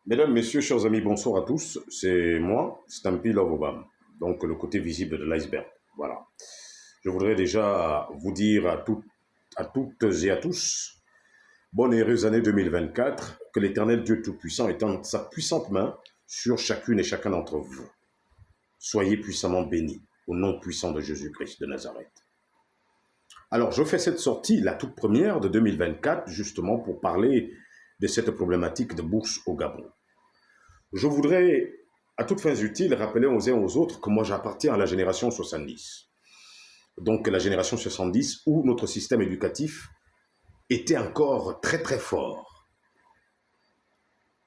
Mesdames, Messieurs, chers amis, bonsoir à tous. C'est moi, Stampy Love Obama. Donc, le côté visible de l'iceberg. Voilà. Je voudrais déjà vous dire à toutes et à tous, bonne et heureuse année 2024, que l'Éternel Dieu Tout-Puissant étende sa puissante main sur chacune et chacun d'entre vous. Soyez puissamment bénis, au nom puissant de Jésus-Christ de Nazareth. Alors, je fais cette sortie, la toute première de 2024, justement pour parler de cette problématique de bourse au Gabon. Je voudrais, à toutes fins utiles, rappeler aux uns aux autres que moi j'appartiens à la génération 70. Donc la génération 70 où notre système éducatif était encore très très fort.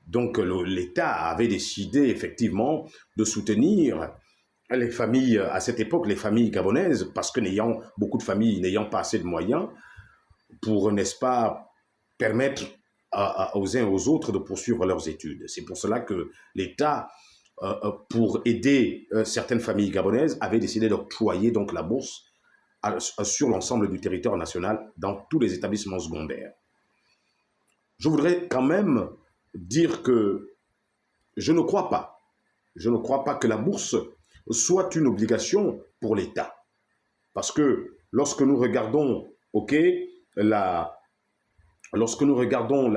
Donc l'État avait décidé effectivement de soutenir les familles, à cette époque, les familles gabonaises, parce que beaucoup de familles n'ayant pas assez de moyens pour, n'est-ce pas, permettre aux uns et aux autres de poursuivre leurs études. C'est pour cela que l'État, pour aider certaines familles gabonaises, avait décidé d'octroyer donc la bourse sur l'ensemble du territoire national dans tous les établissements secondaires. Je voudrais quand même dire que je ne crois pas que la bourse soit une obligation pour l'État. Parce que lorsque nous regardons, lorsque nous regardons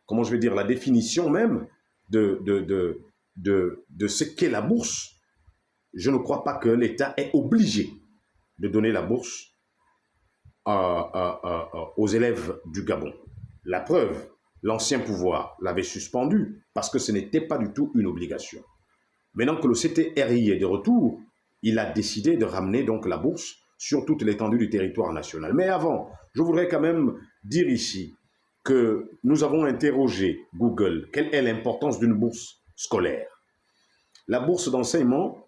comment je vais dire, la définition même de ce qu'est la bourse, je ne crois pas que l'État est obligé de donner la bourse aux élèves du Gabon. La preuve, l'ancien pouvoir l'avait suspendu parce que ce n'était pas du tout une obligation. Maintenant que le CTRI est de retour, il a décidé de ramener donc la bourse sur toute l'étendue du territoire national. Mais avant, je voudrais quand même dire ici que nous avons interrogé Google quelle est l'importance d'une bourse scolaire. La bourse d'enseignement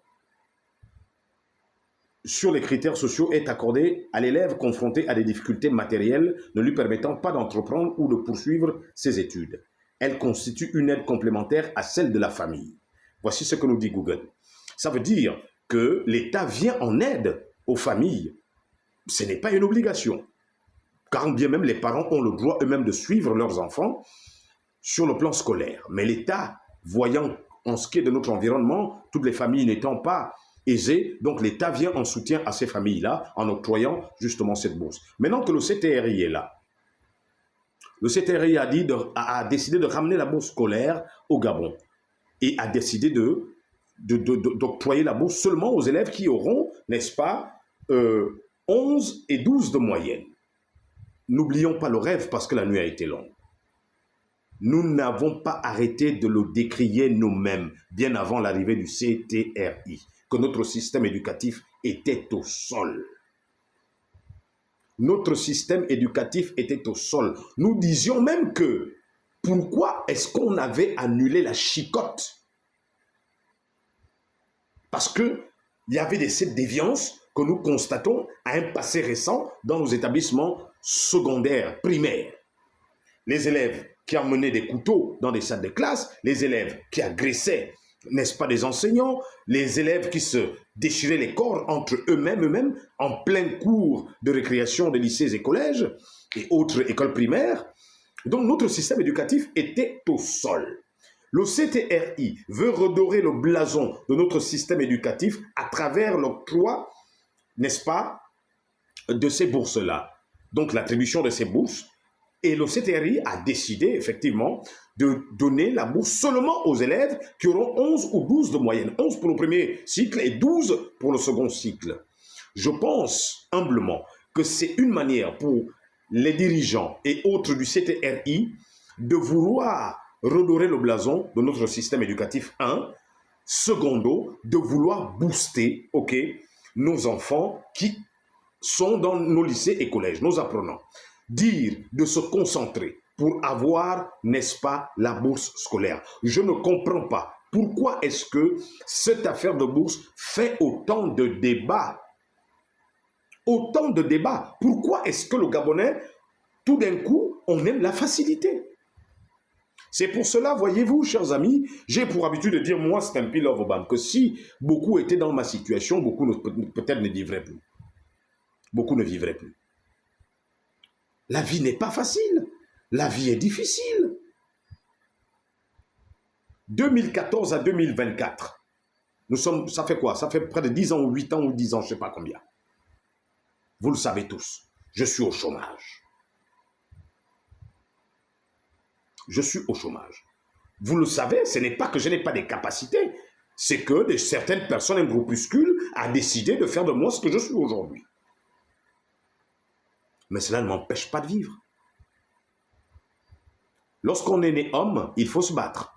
sur les critères sociaux est accordée à l'élève confronté à des difficultés matérielles ne lui permettant pas d'entreprendre ou de poursuivre ses études. Elle constitue une aide complémentaire à celle de la famille. Voici ce que nous dit Google. Ça veut dire que l'État vient en aide aux familles. Ce n'est pas une obligation. Car bien même les parents ont le droit eux-mêmes de suivre leurs enfants sur le plan scolaire. Mais l'État, voyant en ce qui est de notre environnement, toutes les familles n'étant pas aisées, donc l'État vient en soutien à ces familles-là en octroyant justement cette bourse. Maintenant que le CTRI est là, le CTRI a décidé de ramener la bourse scolaire au Gabon et a décidé d'octroyer la bourse seulement aux élèves qui auront, n'est-ce pas, 11 et 12 de moyenne. N'oublions pas le rêve parce que la nuit a été longue. Nous n'avons pas arrêté de le décrier nous-mêmes, bien avant l'arrivée du CTRI, que notre système éducatif était au sol. Notre système éducatif était au sol. Nous disions même que, pourquoi est-ce qu'on avait annulé la chicotte? Parce qu'il y avait cette déviance que nous constatons à un passé récent dans nos établissements secondaires, primaires. Les élèves qui emmenaient des couteaux dans des salles de classe, les élèves qui agressaient, n'est-ce pas, des enseignants, les élèves qui se déchiraient les corps entre eux-mêmes en plein cours de récréation des lycées et collèges et autres écoles primaires. Donc notre système éducatif était au sol. Le CTRI veut redorer le blason de notre système éducatif à travers l'octroi, n'est-ce pas, de ces bourses-là. Donc l'attribution de ces bourses. Et le CTRI a décidé effectivement de donner la bourse seulement aux élèves qui auront 11 ou 12 de moyenne. 11 pour le premier cycle et 12 pour le second cycle. Je pense humblement que c'est une manière pour les dirigeants et autres du CTRI de vouloir redorer le blason de notre système éducatif 1, secondo, de vouloir booster, nos enfants qui sont dans nos lycées et collèges, nos apprenants. Dire de se concentrer pour avoir, n'est-ce pas, la bourse scolaire. Je ne comprends pas. Pourquoi est-ce que cette affaire de bourse fait autant de débats? Autant de débats. Pourquoi est-ce que le Gabonais, tout d'un coup, on aime la facilité? C'est pour cela, voyez-vous, chers amis, j'ai pour habitude de dire, moi, c'est un Stampy Love Obama, que si beaucoup étaient dans ma situation, beaucoup peut-être ne vivraient plus. Beaucoup ne vivraient plus. La vie n'est pas facile. La vie est difficile. 2014 à 2024, ça fait quoi? Ça fait près de 10 ans ou 8 ans ou 10 ans, je ne sais pas combien. Vous le savez tous, je suis au chômage. Je suis au chômage. Vous le savez, ce n'est pas que je n'ai pas des capacités, c'est que certaines personnes, un groupuscule, a décidé de faire de moi ce que je suis aujourd'hui. Mais cela ne m'empêche pas de vivre. Lorsqu'on est né homme, il faut se battre.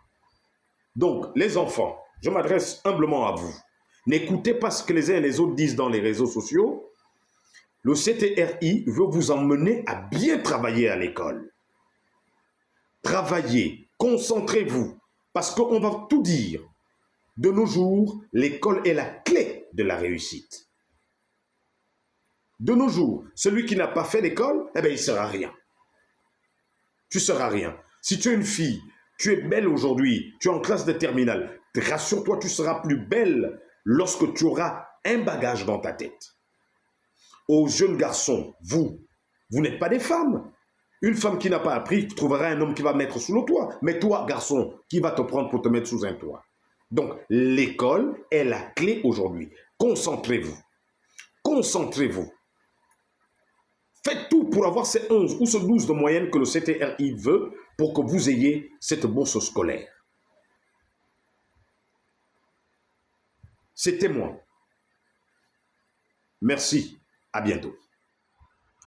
Donc, les enfants, je m'adresse humblement à vous. N'écoutez pas ce que les uns et les autres disent dans les réseaux sociaux. Le CTRI veut vous emmener à bien travailler à l'école. Travaillez, concentrez-vous, parce qu'on va tout dire. De nos jours, l'école est la clé de la réussite. De nos jours, celui qui n'a pas fait l'école, eh bien, il ne sera rien. Tu ne seras rien. Si tu es une fille, tu es belle aujourd'hui, tu es en classe de terminale, rassure-toi, tu seras plus belle lorsque tu auras un bagage dans ta tête. Aux jeunes garçons, vous n'êtes pas des femmes. Une femme qui n'a pas appris trouvera un homme qui va mettre sous le toit. Mais toi, garçon, qui va te prendre pour te mettre sous un toit? Donc, l'école est la clé aujourd'hui. Concentrez-vous. Concentrez-vous. Faites tout pour avoir ces 11 ou ces 12 de moyenne que le CTRI veut pour que vous ayez cette bourse scolaire. C'était moi. Merci. À bientôt.